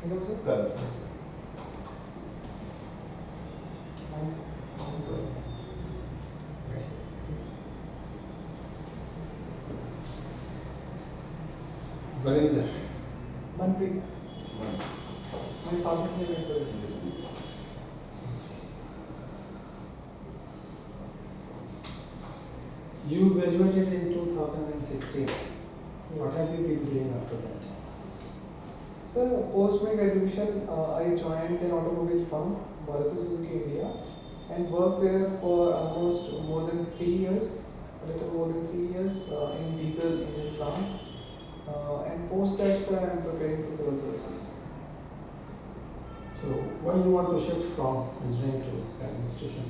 Correct. Yes. Thanks. Valinder. Manpreet. My father's name is Valinder. You graduated in 2016. Yes. What have you been doing after that? Sir, post my graduation, I joined an automobile firm, India, and worked there for almost more than 3 years, a little more than 3 years in diesel engine plant. And post that, sir, I am preparing for civil services. So, why you want to shift from engineering to administration?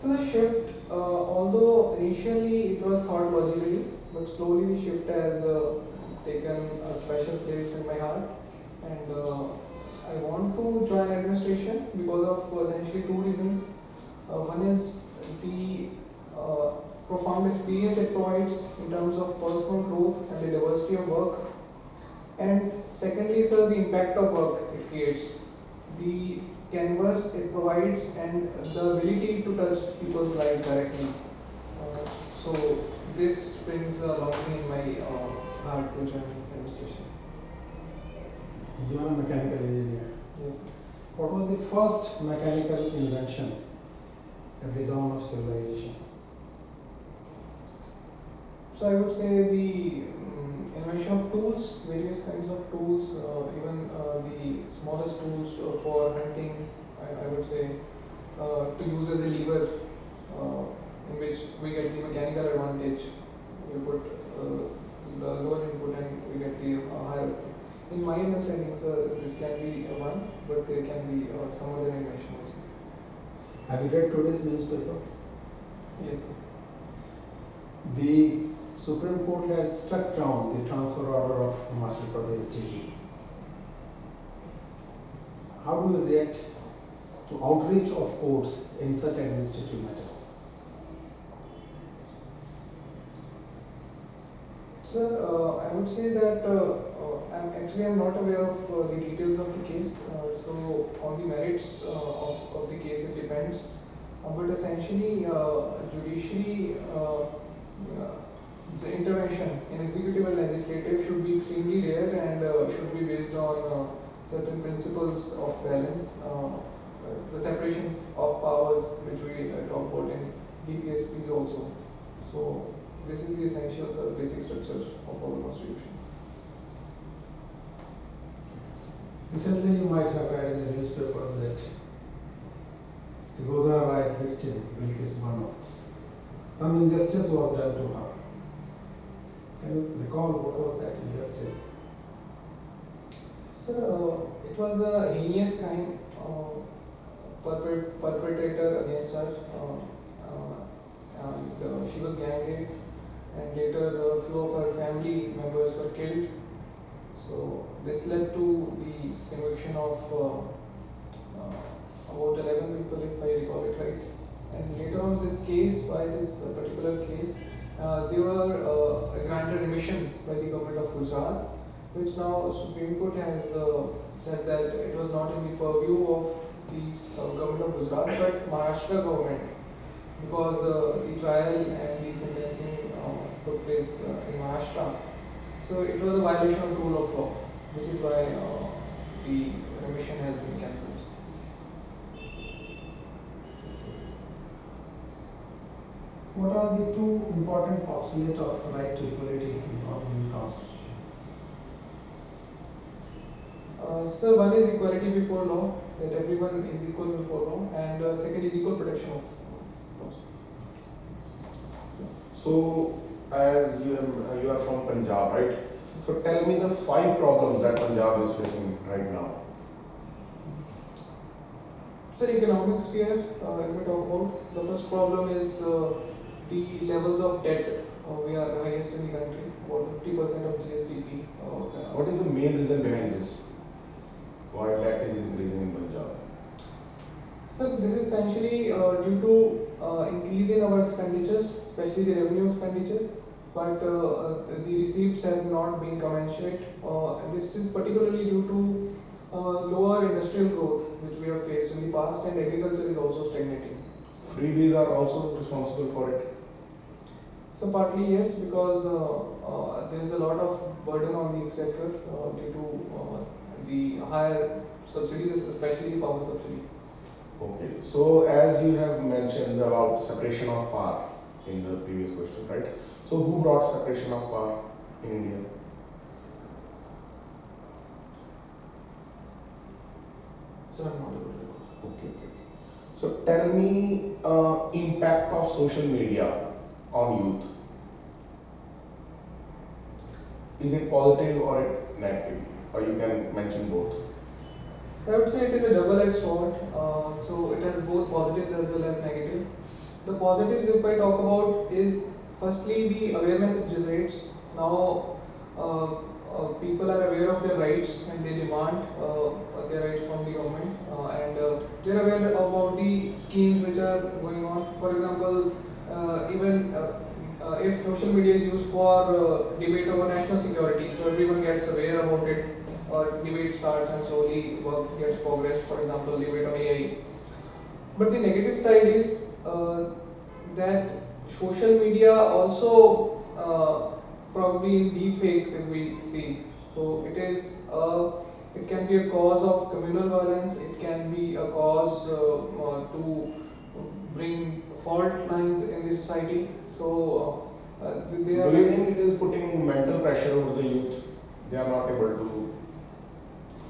So the shift, although initially it was thought logically, but slowly the shift has taken a special place in my heart, and I want to join administration because of essentially two reasons. One is the profound experience it provides in terms of personal growth and the diversity of work, and secondly, sir, the impact of work it creates, the canvas it provides, and the ability to touch people's life directly. So this brings a longing in my heart to join administration. You are a mechanical engineer. Yes. What was the first mechanical invention at the dawn of civilization? So I would say the invention of tools, various kinds of tools, even the smallest tools for hunting, I would say, to use as a lever, in which we get the mechanical advantage. We put the lower input and we get the higher output. In my understanding, sir, this can be one, but there can be some other invention also. Have you read today's newspaper? Yes, sir. The Supreme Court has struck down the transfer order of Himachal Pradesh Delhi. How do you react to outreach of courts in such administrative matters? Sir, I would say that I'm not aware of the details of the case. So on the merits of the case it depends. But essentially, judiciary the intervention in executive and legislative should be extremely rare and should be based on certain principles of balance, the separation of powers, which we talk about in DPSPs also. So this is the essential basic structure of our constitution. Recently, you might have read in the newspapers that the Godhra riot victim, Bilkis Bano, some injustice was done to her. Can you recall what was that injustice? Sir, it was a heinous crime perpetrator against her, and she was gang raped, and later a few of her family members were killed. So this led to the conviction of about 11 people, if I recall it right. And later on, this case, by this particular case, they were granted remission by the government of Gujarat, which now Supreme Court has said that it was not in the purview of the government of Gujarat, but Maharashtra government, because the trial and the sentencing took place in Maharashtra. So it was a violation of rule of law, which is why the remission has been cancelled. What are the two important postulates of right to equality in our Indian Constitution? Sir, one is equality before law, that everyone is equal before law, and second is equal protection of laws. So, as you are from Punjab, right? So tell me the 5 problems that Punjab is facing right now. Sir, economic sphere, let me talk about. The first problem is the levels of debt. We are the highest in the country, about 50% of GSDP. What is the main reason behind this? Why debt is increasing in Punjab? So this is essentially due to increase in our expenditures, especially the revenue expenditure, but the receipts have not been commensurate. This is particularly due to lower industrial growth which we have faced in the past, and agriculture is also stagnating. Freebies are also responsible for it. So partly yes, because there is a lot of burden on the exchequer due to the higher subsidies, especially the power subsidy. Okay, so as you have mentioned about separation of power in the previous question, right? So who brought separation of power in India? So I'm not able to. Okay. So tell me impact of social media on youth. Is it positive or it negative? Or you can mention both. So I would say it is a double-edged sword. So it has both positives as well as negative. The positives, if I talk about, is firstly the awareness it generates. Now people are aware of their rights and they demand their rights from the government, and they're aware about the schemes which are going on. For example, even if social media is used for debate over national security, so everyone gets aware about it, or debate starts and slowly work gets progressed. For example, debate on AI. But the negative side is that social media also probably in deepfakes, if we see. So it can be a cause of communal violence. It can be a cause to bring fault lines in the society. So they Do are. you think it is putting mental pressure over the youth? They are not able to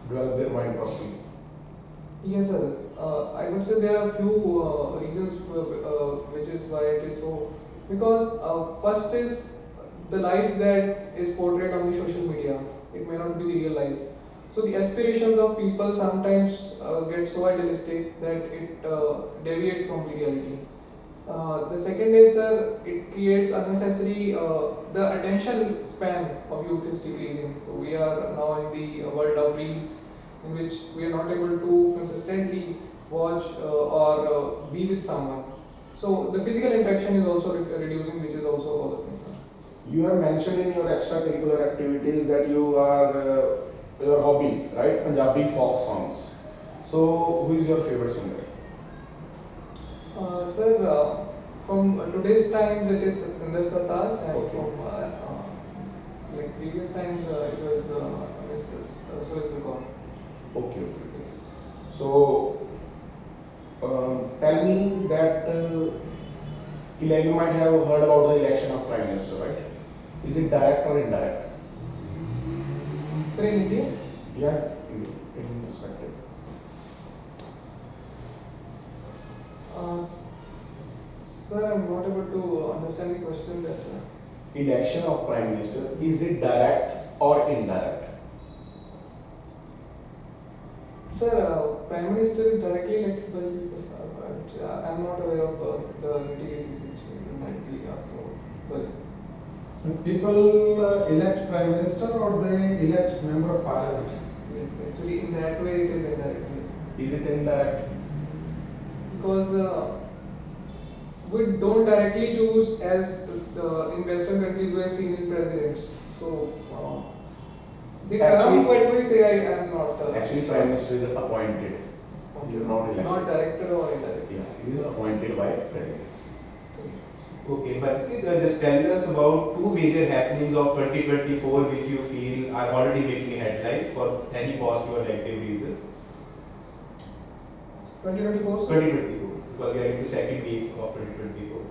develop their mind properly. Yes, sir. I would say there are few reasons which is why it is so. Because first is the life that is portrayed on the social media. It may not be the real life. So the aspirations of people sometimes get so idealistic that it deviates from the reality. The second is it creates unnecessary, the attention span of youth is decreasing. So we are now in the world of reels, in which we are not able to consistently watch or be with someone. So the physical interaction is also reducing, which is also a cause of concern. You have mentioned in your extracurricular activities that you are your hobby, right? Punjabi folk songs. So who is your favorite singer? Sir, from today's times it is Satinder Sartaaj, and Okay. from like previous times it was Mrs. Sh.Vivek. Okay. So tell me that you might have heard about the election of Prime Minister, right? Is it direct or indirect? Sir, in India? Yeah, in perspective. Sir, I'm not able to understand the question that. Election of Prime Minister, is it direct or indirect? Sir, Prime Minister is directly elected by the people. I'm not aware of the nitty-gritties which you might be asking about. Sorry. So people elect Prime Minister or they elect Member of Parliament? Yes, actually in that way it is indirect, yes. Is it indirect? Because we don't directly choose as in Western countries we have seen in presidents. So the term what we say I am not. Actually, Prime Minister is appointed. He is not elected. Not directed or indirect. Yeah, he is appointed by President. Okay, but just tell us about two major happenings of 2024 which you feel are already making headlines for any positive or negative reason. 2024, sir? 2024, because we are in the second week of 2024.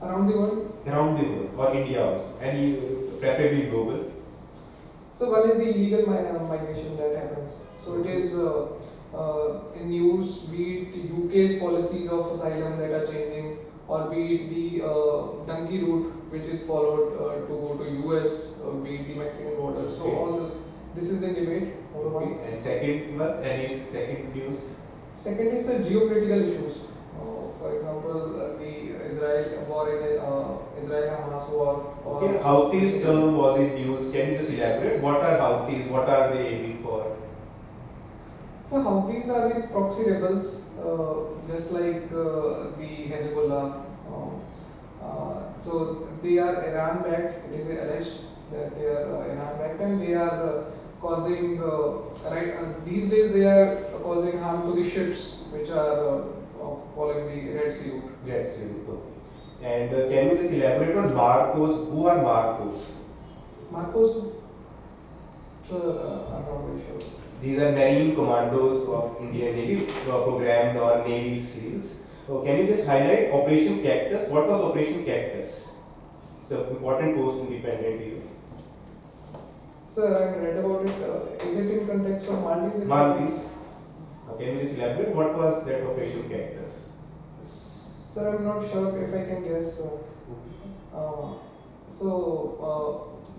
Around the world? Around the world, or India also, any preferably global. So one is the illegal migration that happens. So it is in news, be it UK's policies of asylum that are changing, or be it the donkey route which is followed to go to US, or be it the Mexican border. So Okay. all this is the debate. Number one. Okay. And second one, any second news? Second is geopolitical issues. For example, the Israel war in Israel-Hamas war. Or Okay, Houthis term was in news. Can you just elaborate? What are Houthis? What are they aiming for? So Houthis are the proxy rebels, just like the Hezbollah. So they are Iran backed. It is alleged that they are Iran backed, and they are causing these days they are causing harm to the ships which are following the Red Sea route. Red Sea route, okay. And can you just elaborate on Marcos? Who are Marcos? Marcos, sir, I'm not very sure. These are marine commandos of Indian Navy programmed on Navy SEALs. So can you just highlight Operation Cactus? What was Operation Cactus? It's an important post independent here. Sir, I read about it. Is it in context of Maldives? Maldives. Can you just elaborate what was that Operation Cactus? Sir, I'm not sure if I can guess.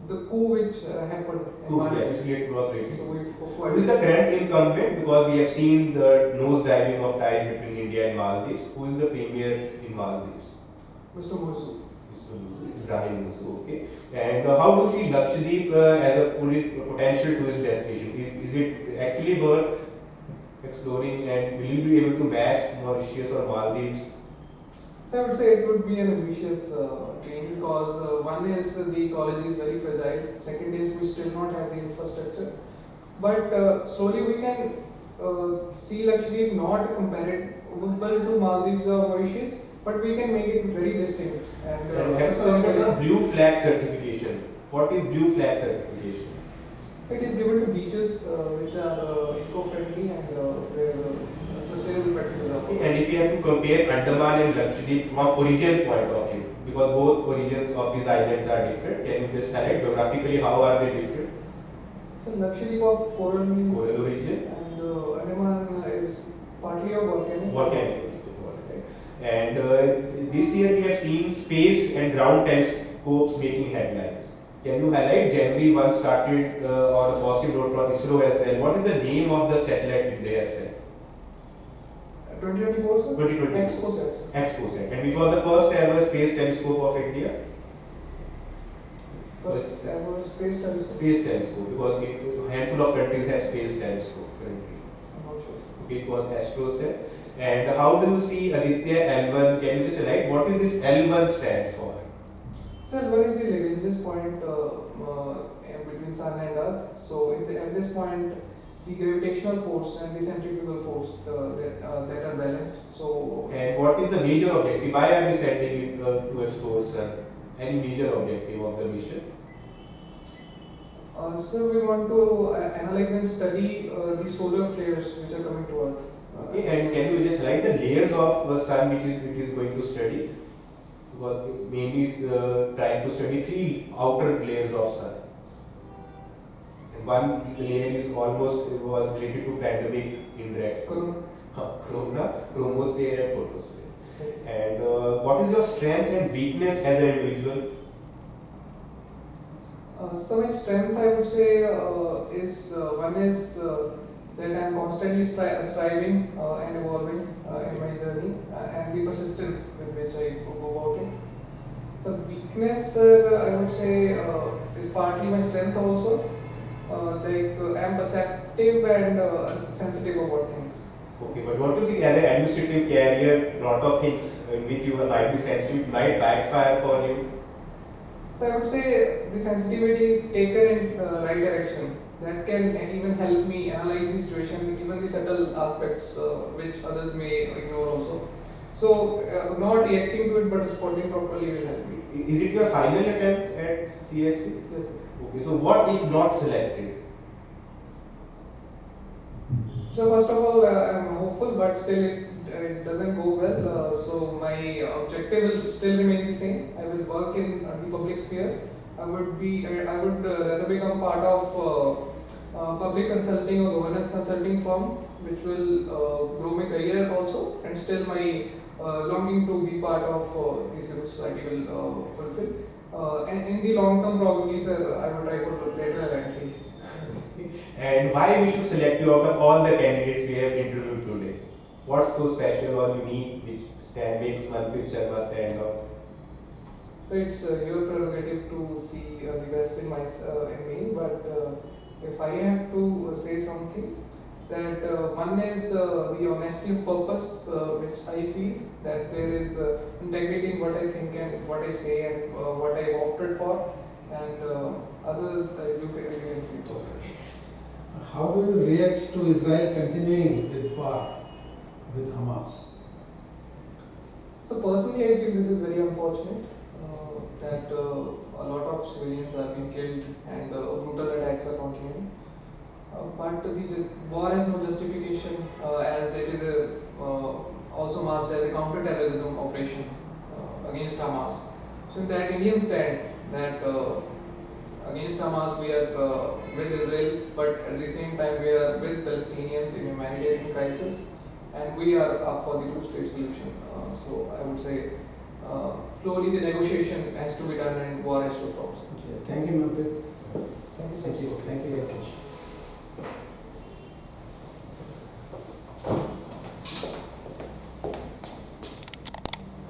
The coup which happened in Coup, Maldives. actually it was So really. we Who is the current incumbent? Because we have seen the nose diving of ties between India and Maldives. Who is the premier in Maldives? Mr. Mursu. Mr. Ibrahim Musu, okay. And how do you see Lakshadweep as a potential tourist destination? Is it actually worth exploring, and will you be able to match Mauritius or Maldives? So I would say it would be an ambitious dream because one is the ecology is very fragile. Second is we still not have the infrastructure. But slowly we can see Lakshadweep not comparable to Maldives or Mauritius, but we can make it very distinct. And Have you heard of Blue Flag certification? What is Blue Flag certification? it is given to beaches which are eco-friendly and where sustainable practices are. And if you have to compare Andaman and Lakshadweep from origin point of view, because both origins of these islands are different, can you just highlight geographically how are they different? So Lakshadweep of coral Origin? and Andaman is partly of volcanic. Volcanic origin, right? And this year we have seen space and ground telescopes making headlines. Can you highlight? January 1 started on a positive note from ISRO as well. What is the name of the satellite which they have sent? 2024, sir? 2024. Expo. Exposat, and which was the first ever space telescope of India? First ever space telescope. Space telescope, because a handful of countries have space telescope currently. I'm not sure, sir. Okay, it was AstroSat. And how do you see Aditya L1? Can you just highlight what is this L1 stand for? So L1 is the Lagrange's point between Sun and Earth. So at this point, the gravitational force and the centrifugal force that are balanced. So And what is the major objective? Why are we sending it to explore Sun? Any major objective of the mission? so we want to analyze and study the solar flares which are coming to Earth. Okay, and can you just highlight the layers of Sun which it is going to study? Because mainly it's trying to study 3 outer layers of Sun. And one layer is almost was related to pandemic in red. Corona, chromosphere and photosphere. And what is your strength and weakness as an individual? So my strength, I would say, is one is that I am constantly striving and evolving in my journey, and the persistence with which I go about it. The weakness, I would say, is partly my strength also. I am perceptive and sensitive about things. Okay, but what do you think as an administrative career, a lot of things in which you might be sensitive might backfire for you? So I would say the sensitivity taken in right direction, that can even help me analyze the situation, even the subtle aspects which others may ignore also. So not reacting to it but responding properly will help me. Is it your final attempt at CSC? Yes, sir. Okay, so what if not selected? So first of all, I am hopeful, but still it doesn't go well. So my objective will still remain the same. I will work in the public sphere. I would rather become part of public consulting or governance consulting firm, which will grow my career also, and still my longing to be part of the civil society will fulfill. And in the long term, probably, sir, I would try for lateral entry. And why we should select you out of all the candidates we have interviewed today? What's so special or unique which makes Manpreet Sharma stand out? So it's your prerogative to see the best in me, but if I have to say something, that one is the honesty of purpose, which I feel that there is integrity in what I think and what I say and what I opted for, and others you can see. So. How do you react to Israel continuing with war with Hamas? So personally, I feel this is very unfortunate that a lot of civilians are being killed and brutal attacks are continuing. But the war has no justification as it is also masked as a counter-terrorism operation against Hamas. So in that Indian stand that against Hamas we are with Israel, but at the same time we are with Palestinians in humanitarian crisis, and we are up for the two-state solution. So I would say slowly the negotiation has to be done and war has to stop. Okay, thank you, Manpreet. Thank you. Thank you very much.